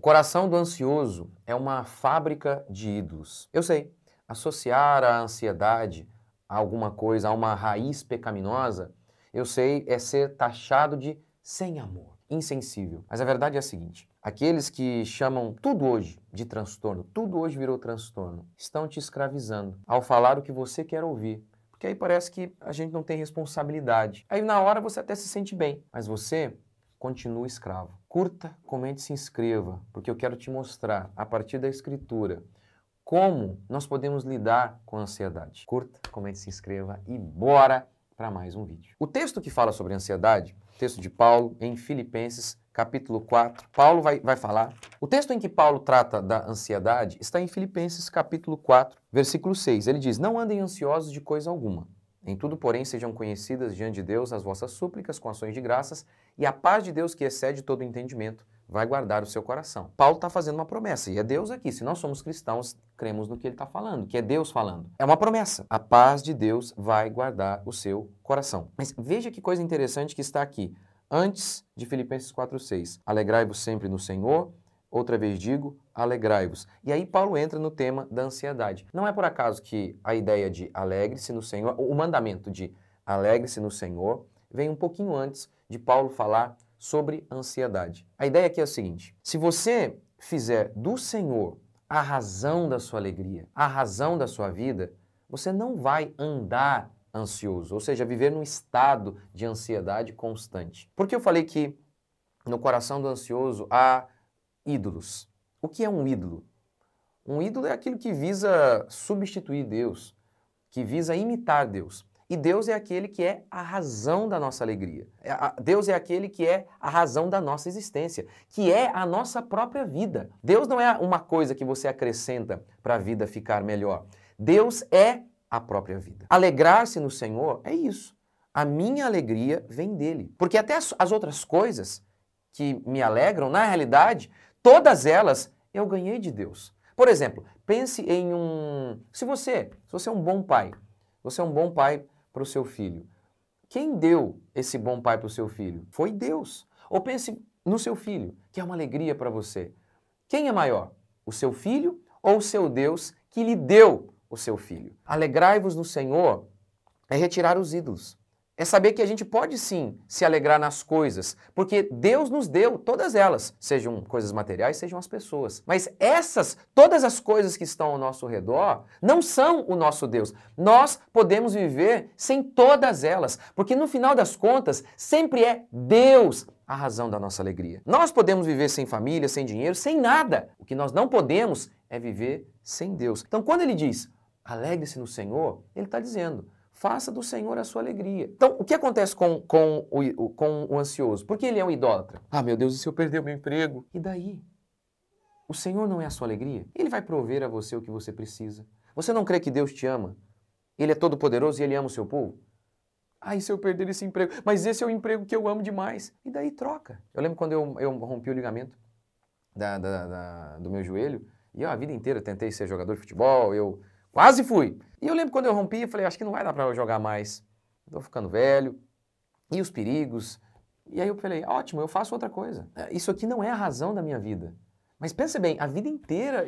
O coração do ansioso é uma fábrica de ídolos. Eu sei, associar a ansiedade a alguma coisa, a uma raiz pecaminosa, eu sei, é ser taxado de sem amor, insensível. Mas a verdade é a seguinte: aqueles que chamam tudo hoje de transtorno, tudo hoje virou transtorno, estão te escravizando ao falar o que você quer ouvir. Porque aí parece que a gente não tem responsabilidade. Aí na hora você até se sente bem, mas você continua escravo. Curta, comente, se inscreva, porque eu quero te mostrar, a partir da Escritura, como nós podemos lidar com a ansiedade. Curta, comente, se inscreva e bora para mais um vídeo. O texto que fala sobre ansiedade, texto de Paulo em Filipenses, capítulo 4, Paulo vai falar. O texto em que Paulo trata da ansiedade está em Filipenses, capítulo 4, versículo 6. Ele diz: não andem ansiosos de coisa alguma. Em tudo, porém, sejam conhecidas diante de Deus as vossas súplicas com ações de graças, e a paz de Deus, que excede todo o entendimento, vai guardar o seu coração. Paulo está fazendo uma promessa, e é Deus aqui. Se nós somos cristãos, cremos no que ele está falando, que é Deus falando. É uma promessa. A paz de Deus vai guardar o seu coração. Mas veja que coisa interessante que está aqui. Antes de Filipenses 4,6. Alegrai-vos sempre no Senhor. Outra vez digo, alegrai-vos. E aí Paulo entra no tema da ansiedade. Não é por acaso que a ideia de alegre-se no Senhor, o mandamento de alegre-se no Senhor, vem um pouquinho antes de Paulo falar sobre ansiedade. A ideia aqui é a seguinte: se você fizer do Senhor a razão da sua alegria, a razão da sua vida, você não vai andar ansioso, ou seja, viver num estado de ansiedade constante. Por que eu falei que no coração do ansioso há ídolos? O que é um ídolo? Um ídolo é aquilo que visa substituir Deus, que visa imitar Deus. E Deus é aquele que é a razão da nossa alegria. Deus é aquele que é a razão da nossa existência, que é a nossa própria vida. Deus não é uma coisa que você acrescenta para a vida ficar melhor. Deus é a própria vida. Alegrar-se no Senhor é isso. A minha alegria vem dele. Porque até as outras coisas que me alegram, na realidade, todas elas eu ganhei de Deus. Por exemplo, pense em Se você é um bom pai, você é um bom pai para o seu filho. Quem deu esse bom pai para o seu filho? Foi Deus. Ou pense no seu filho, que é uma alegria para você. Quem é maior? O seu filho ou o seu Deus que lhe deu o seu filho? Alegrai-vos no Senhor é retirar os ídolos. É saber que a gente pode sim se alegrar nas coisas, porque Deus nos deu todas elas, sejam coisas materiais, sejam as pessoas. Mas todas as coisas que estão ao nosso redor, não são o nosso Deus. Nós podemos viver sem todas elas, porque no final das contas, sempre é Deus a razão da nossa alegria. Nós podemos viver sem família, sem dinheiro, sem nada. O que nós não podemos é viver sem Deus. Então, quando ele diz, alegre-se no Senhor, ele está dizendo, faça do Senhor a sua alegria. Então, o que acontece com o ansioso? Porque ele é um idólatra. Ah, meu Deus, e se eu perder o meu emprego? E daí? O Senhor não é a sua alegria? Ele vai prover a você o que você precisa. Você não crê que Deus te ama? Ele é todo-poderoso e Ele ama o seu povo? Ah, e se eu perder esse emprego? Mas esse é o emprego que eu amo demais. E daí troca. Eu lembro quando eu rompi o ligamento do meu joelho, e eu a vida inteira tentei ser jogador de futebol, eu quase fui. E eu lembro quando eu rompi, eu falei, acho que não vai dar para eu jogar mais. Estou ficando velho. E os perigos? E aí eu falei, ótimo, eu faço outra coisa. Isso aqui não é a razão da minha vida. Mas pensa bem, a vida inteira,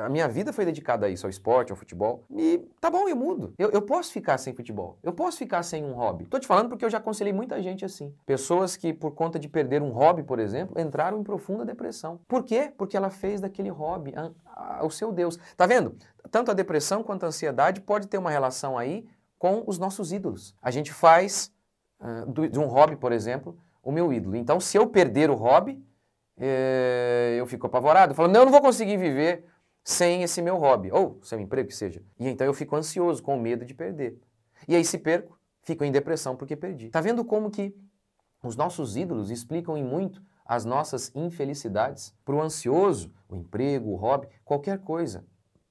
a minha vida foi dedicada a isso, ao esporte, ao futebol. E tá bom, eu mudo. Eu posso ficar sem futebol. Eu posso ficar sem um hobby. Tô te falando porque eu já aconselhei muita gente assim. Pessoas que, por conta de perder um hobby, por exemplo, entraram em profunda depressão. Por quê? Porque ela fez daquele hobby o seu Deus. Tá vendo? Tanto a depressão quanto a ansiedade pode ter uma relação aí com os nossos ídolos. A gente faz de um hobby, por exemplo, o meu ídolo. Então, se eu perder o hobby, eu fico apavorado, falando, não, eu não vou conseguir viver sem esse meu hobby, ou sem o emprego que seja. E então eu fico ansioso, com medo de perder. E aí se perco, fico em depressão porque perdi. Tá vendo como que os nossos ídolos explicam em muito as nossas infelicidades? Para o ansioso, o emprego, o hobby, qualquer coisa.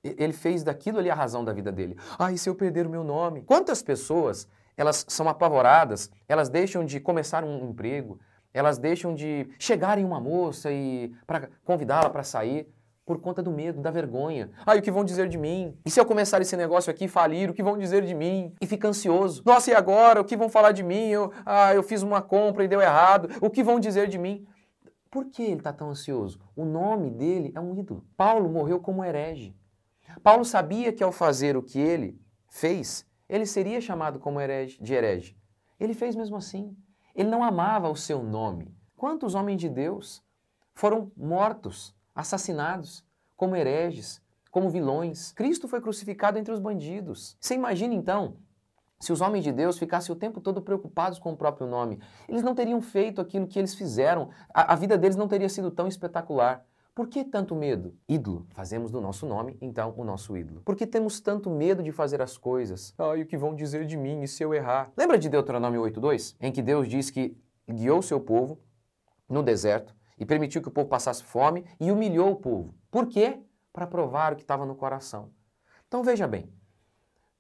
Ele fez daquilo ali a razão da vida dele. Ah, e se eu perder o meu nome? Quantas pessoas, elas são apavoradas, elas deixam de começar um emprego, elas deixam de chegar em uma moça e para convidá-la para sair por conta do medo, da vergonha. Ah, e o que vão dizer de mim? E se eu começar esse negócio aqui e falir, o que vão dizer de mim? E fica ansioso. Nossa, e agora? O que vão falar de mim? Eu fiz uma compra e deu errado. O que vão dizer de mim? Por que ele está tão ansioso? O nome dele é um ídolo. Paulo morreu como herege. Paulo sabia que ao fazer o que ele fez, ele seria chamado como de herege. Ele fez mesmo assim. Ele não amava o seu nome. Quantos homens de Deus foram mortos, assassinados, como hereges, como vilões? Cristo foi crucificado entre os bandidos. Você imagina então, se os homens de Deus ficassem o tempo todo preocupados com o próprio nome, eles não teriam feito aquilo que eles fizeram, a vida deles não teria sido tão espetacular. Por que tanto medo? Ídolo. Fazemos do nosso nome, então, o nosso ídolo. Por que temos tanto medo de fazer as coisas? Ai, o que vão dizer de mim e se eu errar? Lembra de Deuteronômio 8:2? Em que Deus diz que guiou o seu povo no deserto e permitiu que o povo passasse fome e humilhou o povo. Por quê? Para provar o que estava no coração. Então veja bem,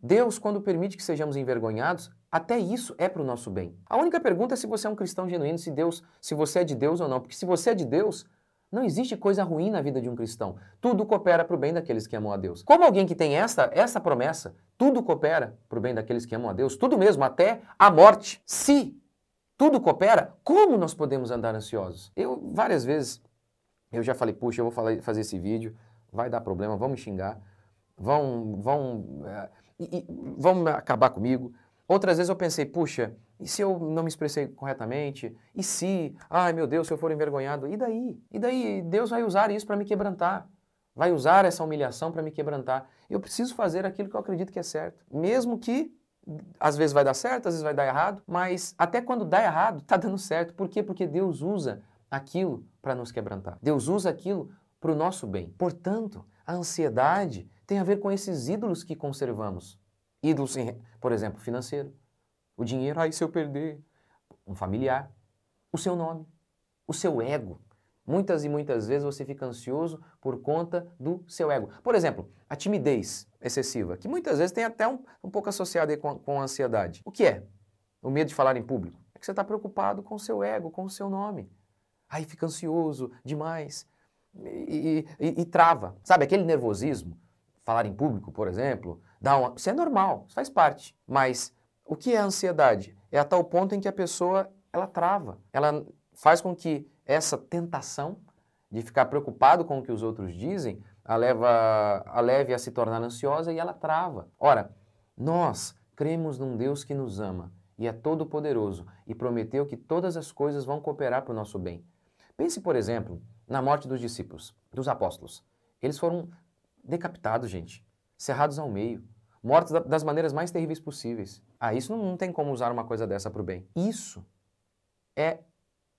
Deus, quando permite que sejamos envergonhados, até isso é para o nosso bem. A única pergunta é se você é um cristão genuíno, se você é de Deus ou não. Porque se você é de Deus, não existe coisa ruim na vida de um cristão. Tudo coopera para o bem daqueles que amam a Deus. Como alguém que tem essa promessa, tudo coopera para o bem daqueles que amam a Deus, tudo mesmo, até a morte. Se tudo coopera, como nós podemos andar ansiosos? Várias vezes, eu já falei, puxa, eu vou fazer esse vídeo, vai dar problema, vão me xingar, vão acabar comigo. Outras vezes eu pensei, puxa, e se eu não me expressei corretamente? E se, ai meu Deus, se eu for envergonhado? E daí? E daí? Deus vai usar isso para me quebrantar. Vai usar essa humilhação para me quebrantar. Eu preciso fazer aquilo que eu acredito que é certo. Mesmo que às vezes vai dar certo, às vezes vai dar errado, mas até quando dá errado, está dando certo. Por quê? Porque Deus usa aquilo para nos quebrantar. Deus usa aquilo para o nosso bem. Portanto, a ansiedade tem a ver com esses ídolos que conservamos. Ídolos, por exemplo, financeiro. O dinheiro, aí se eu perder, um familiar, o seu nome, o seu ego. Muitas e muitas vezes você fica ansioso por conta do seu ego. Por exemplo, a timidez excessiva, que muitas vezes tem até um pouco associado aí com a ansiedade. O que é? O medo de falar em público. É que você está preocupado com o seu ego, com o seu nome. Aí fica ansioso demais e trava. Sabe, aquele nervosismo, falar em público, por exemplo, isso é normal, isso faz parte. Mas o que é a ansiedade? É a tal ponto em que a pessoa, ela trava. Ela faz com que essa tentação de ficar preocupado com o que os outros dizem a leve a se tornar ansiosa e ela trava. Ora, nós cremos num Deus que nos ama e é todo-poderoso e prometeu que todas as coisas vão cooperar para o nosso bem. Pense, por exemplo, na morte dos discípulos, dos apóstolos. Eles foram decapitados, gente, cerrados ao meio, mortos das maneiras mais terríveis possíveis. Isso não tem como usar uma coisa dessa para o bem. Isso é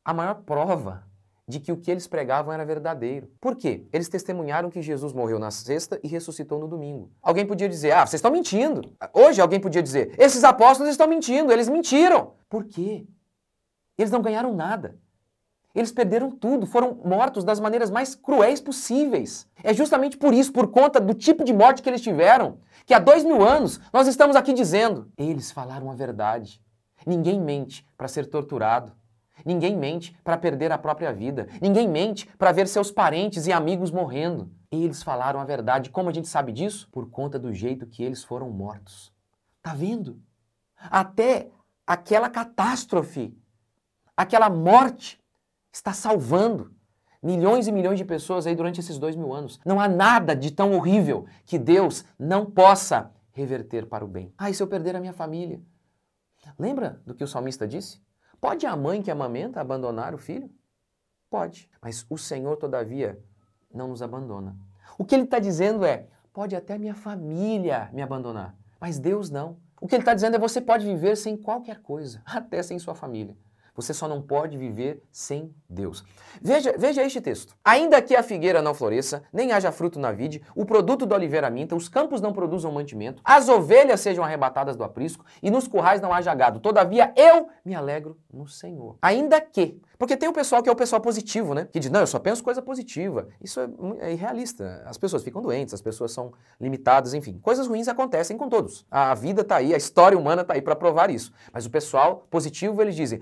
a maior prova de que o que eles pregavam era verdadeiro. Por quê? Eles testemunharam que Jesus morreu na sexta e ressuscitou no domingo. Alguém podia dizer, vocês estão mentindo. Hoje alguém podia dizer, esses apóstolos estão mentindo, eles mentiram. Por quê? Eles não ganharam nada. Eles perderam tudo, foram mortos das maneiras mais cruéis possíveis. É justamente por isso, por conta do tipo de morte que eles tiveram, que há 2000 anos nós estamos aqui dizendo, eles falaram a verdade. Ninguém mente para ser torturado. Ninguém mente para perder a própria vida. Ninguém mente para ver seus parentes e amigos morrendo. Eles falaram a verdade. Como a gente sabe disso? Por conta do jeito que eles foram mortos. Tá vendo? Até aquela catástrofe, aquela morte, está salvando milhões e milhões de pessoas aí durante esses 2000 anos. Não há nada de tão horrível que Deus não possa reverter para o bem. E se eu perder a minha família? Lembra do que o salmista disse? Pode a mãe que amamenta abandonar o filho? Pode. Mas o Senhor, todavia, não nos abandona. O que ele está dizendo é, pode até minha família me abandonar, mas Deus não. O que ele está dizendo é, você pode viver sem qualquer coisa, até sem sua família. Você só não pode viver sem Deus. Veja este texto. Ainda que a figueira não floresça, nem haja fruto na vide, o produto da oliveira minta, os campos não produzam mantimento, as ovelhas sejam arrebatadas do aprisco e nos currais não haja gado. Todavia eu me alegro no Senhor. Ainda que. Porque tem o pessoal que é o pessoal positivo, né? Que diz, não, eu só penso coisa positiva. Isso é irrealista. As pessoas ficam doentes, as pessoas são limitadas, enfim. Coisas ruins acontecem com todos. A vida está aí, a história humana está aí para provar isso. Mas o pessoal positivo, eles dizem,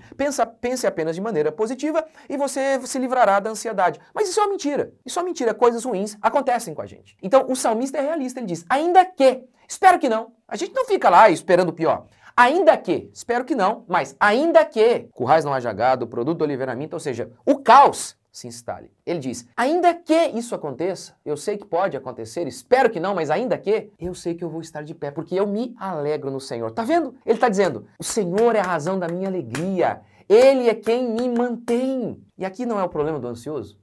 pense apenas de maneira positiva e você se livrará da ansiedade. Mas isso é uma mentira. Isso é uma mentira. Coisas ruins acontecem com a gente. Então, o salmista é realista. Ele diz, ainda que, espero que não. A gente não fica lá esperando o pior. Ainda que, espero que não, mas ainda que currais não haja gado, produto do oliveira minta, ou seja, o caos se instale. Ele diz, ainda que isso aconteça, eu sei que pode acontecer, espero que não, mas ainda que, eu sei que eu vou estar de pé, porque eu me alegro no Senhor. Tá vendo? Ele está dizendo, o Senhor é a razão da minha alegria, Ele é quem me mantém. E aqui não é o problema do ansioso,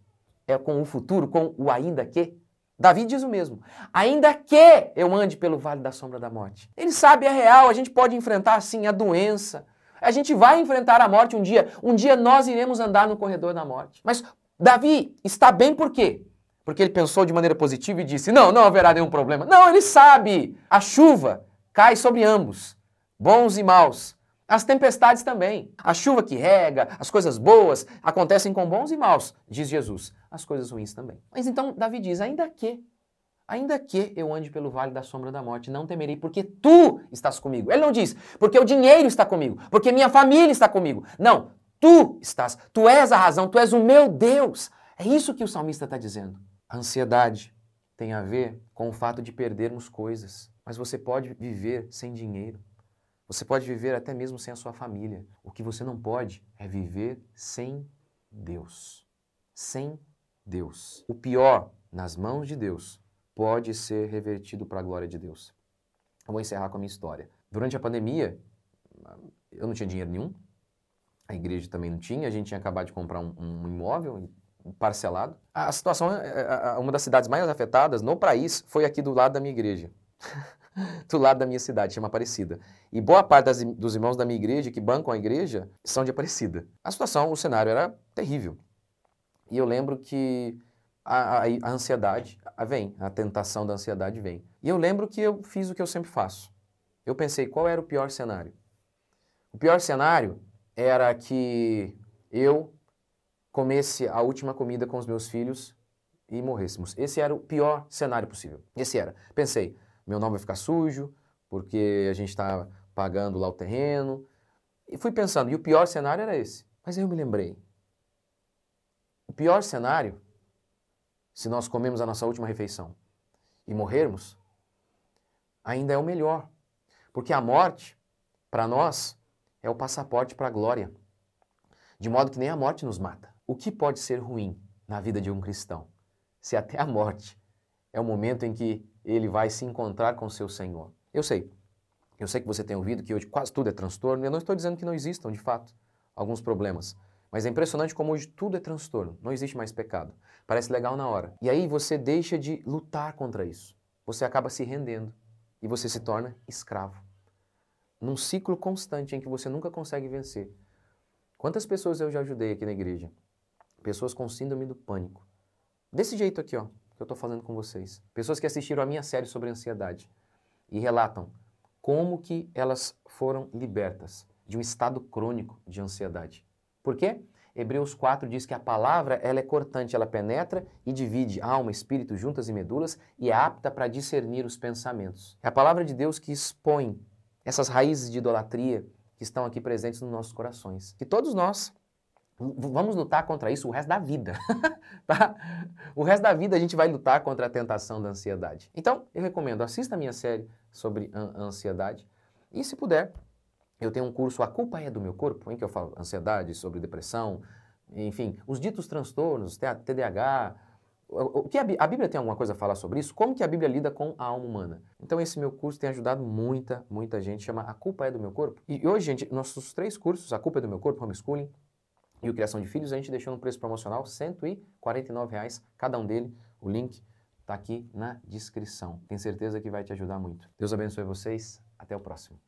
é com o futuro, com o ainda que. Davi diz o mesmo, ainda que eu ande pelo vale da sombra da morte. Ele sabe, é real, a gente pode enfrentar sim a doença, a gente vai enfrentar a morte um dia nós iremos andar no corredor da morte. Mas Davi está bem por quê? Porque ele pensou de maneira positiva e disse, não haverá nenhum problema. Não, ele sabe, a chuva cai sobre ambos, bons e maus. As tempestades também. A chuva que rega, as coisas boas acontecem com bons e maus, diz Jesus. As coisas ruins também. Mas então Davi diz, ainda que eu ande pelo vale da sombra da morte, não temerei, porque tu estás comigo. Ele não diz, porque o dinheiro está comigo, porque minha família está comigo. Não, tu estás, tu és a razão, tu és o meu Deus. É isso que o salmista está dizendo. A ansiedade tem a ver com o fato de perdermos coisas, mas você pode viver sem dinheiro. Você pode viver até mesmo sem a sua família. O que você não pode é viver sem Deus. Sem Deus. O pior, nas mãos de Deus, pode ser revertido para a glória de Deus. Eu vou encerrar com a minha história. Durante a pandemia, eu não tinha dinheiro nenhum, a igreja também não tinha, a gente tinha acabado de comprar um imóvel parcelado. A situação, uma das cidades mais afetadas no país foi aqui do lado da minha igreja. Do lado da minha cidade, chama Aparecida. E boa parte dos irmãos da minha igreja que bancam a igreja são de Aparecida. A situação, o cenário era terrível. E eu lembro que a ansiedade vem, a tentação da ansiedade vem. E eu lembro que eu fiz o que eu sempre faço. Eu pensei, qual era o pior cenário? O pior cenário era que eu comesse a última comida com os meus filhos e morrêssemos. Esse era o pior cenário possível. Esse era. Pensei, meu nome vai ficar sujo, porque a gente está pagando lá o terreno. E fui pensando, e o pior cenário era esse. Mas aí eu me lembrei. O pior cenário, se nós comemos a nossa última refeição e morrermos, ainda é o melhor. Porque a morte, para nós, é o passaporte para a glória. De modo que nem a morte nos mata. O que pode ser ruim na vida de um cristão? Se até a morte é o momento em que ele vai se encontrar com o seu Senhor. Eu sei que você tem ouvido que hoje quase tudo é transtorno, e eu não estou dizendo que não existam, de fato, alguns problemas. Mas é impressionante como hoje tudo é transtorno, não existe mais pecado. Parece legal na hora. E aí você deixa de lutar contra isso. Você acaba se rendendo e você se torna escravo. Num ciclo constante em que você nunca consegue vencer. Quantas pessoas eu já ajudei aqui na igreja? Pessoas com síndrome do pânico. Desse jeito aqui, ó, que eu estou falando com vocês. Pessoas que assistiram a minha série sobre ansiedade e relatam como que elas foram libertas de um estado crônico de ansiedade. Por quê? Hebreus 4 diz que a palavra ela é cortante, ela penetra e divide alma, espírito, juntas e medulas e é apta para discernir os pensamentos. É a palavra de Deus que expõe essas raízes de idolatria que estão aqui presentes nos nossos corações. Que todos nós vamos lutar contra isso o resto da vida. Tá? O resto da vida a gente vai lutar contra a tentação da ansiedade. Então, eu recomendo, assista a minha série sobre a ansiedade e, se puder, eu tenho um curso A Culpa é do Meu Corpo, em que eu falo ansiedade, sobre depressão, enfim, os ditos transtornos, TDAH. O que a Bíblia tem alguma coisa a falar sobre isso? Como que a Bíblia lida com a alma humana? Então esse meu curso tem ajudado muita gente, chama A Culpa é do Meu Corpo. E hoje, gente, nossos 3 cursos, A Culpa é do Meu Corpo, Homeschooling e o Criação de Filhos, a gente deixou no preço promocional R$ 149 cada um dele. O link está aqui na descrição. Tenho certeza que vai te ajudar muito. Deus abençoe vocês. Até o próximo.